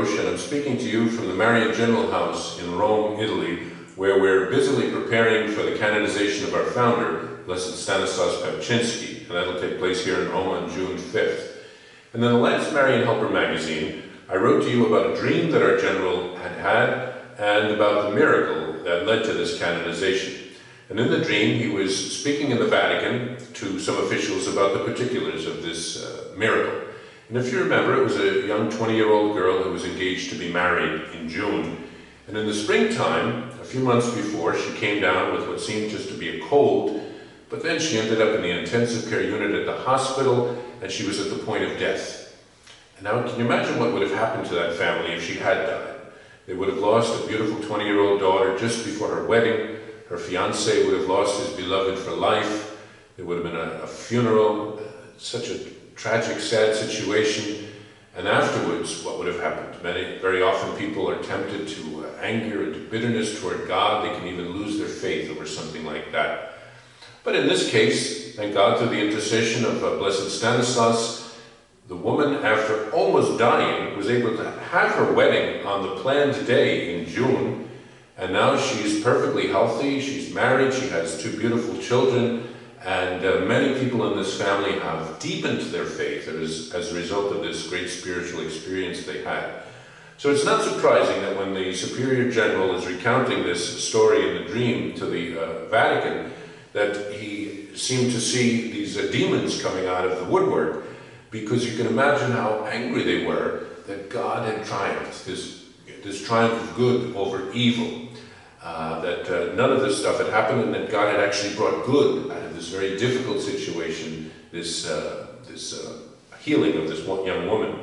Roesch, and I'm speaking to you from the Marian General House in Rome, Italy, where we're busily preparing for the canonization of our founder, Blessed Stanislaus Papczynski, and that'll take place here in Rome on June 5th. And in the last Marian Helper magazine, I wrote to you about a dream that our General had had and about the miracle that led to this canonization. And in the dream, he was speaking in the Vatican to some officials about the particulars of this miracle. And if you remember, it was a young 20-year-old girl who was engaged to be married in June. And in the springtime, a few months before, she came down with what seemed just to be a cold, but then she ended up in the intensive care unit at the hospital, and she was at the point of death. And now, can you imagine what would have happened to that family if she had died? They would have lost a beautiful 20-year-old daughter just before her wedding. Her fiancé would have lost his beloved for life. There would have been a funeral, such a tragic, sad situation. And afterwards, what would have happened? Very often people are tempted to anger and to bitterness toward God. They can even lose their faith over something like that. But in this case, thank God, through the intercession of Blessed Stanislaus, the woman, after almost dying, was able to have her wedding on the planned day in June. And now she's perfectly healthy, she's married, she has two beautiful children, and many people in this family have deepened their faith as a result of this great spiritual experience they had. So it's not surprising that when the Superior General is recounting this story in the dream to the Vatican, that he seemed to see these demons coming out of the woodwork, because you can imagine how angry they were that God had triumphed, this triumph of good over evil. That none of this stuff had happened, and that God had actually brought good out of this very difficult situation, this healing of this young woman.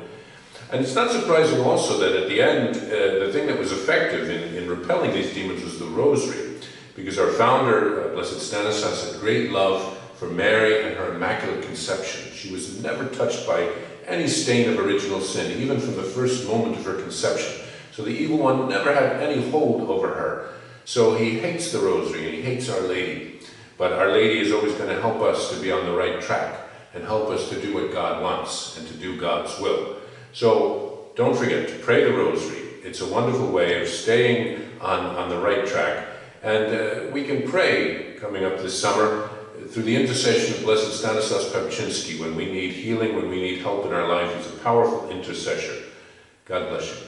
And it's not surprising also that at the end, the thing that was effective in repelling these demons was the rosary, because our founder, Blessed Stanislaus, had great love for Mary and her Immaculate Conception. She was never touched by any stain of original sin, even from the first moment of her conception. So the evil one never had any hold over her. So he hates the rosary and he hates Our Lady. But Our Lady is always going to help us to be on the right track and help us to do what God wants and to do God's will. So don't forget to pray the rosary. It's a wonderful way of staying on the right track. And we can pray coming up this summer through the intercession of Blessed Stanislaus Papczynski when we need healing, when we need help in our life. He's a powerful intercessor. God bless you.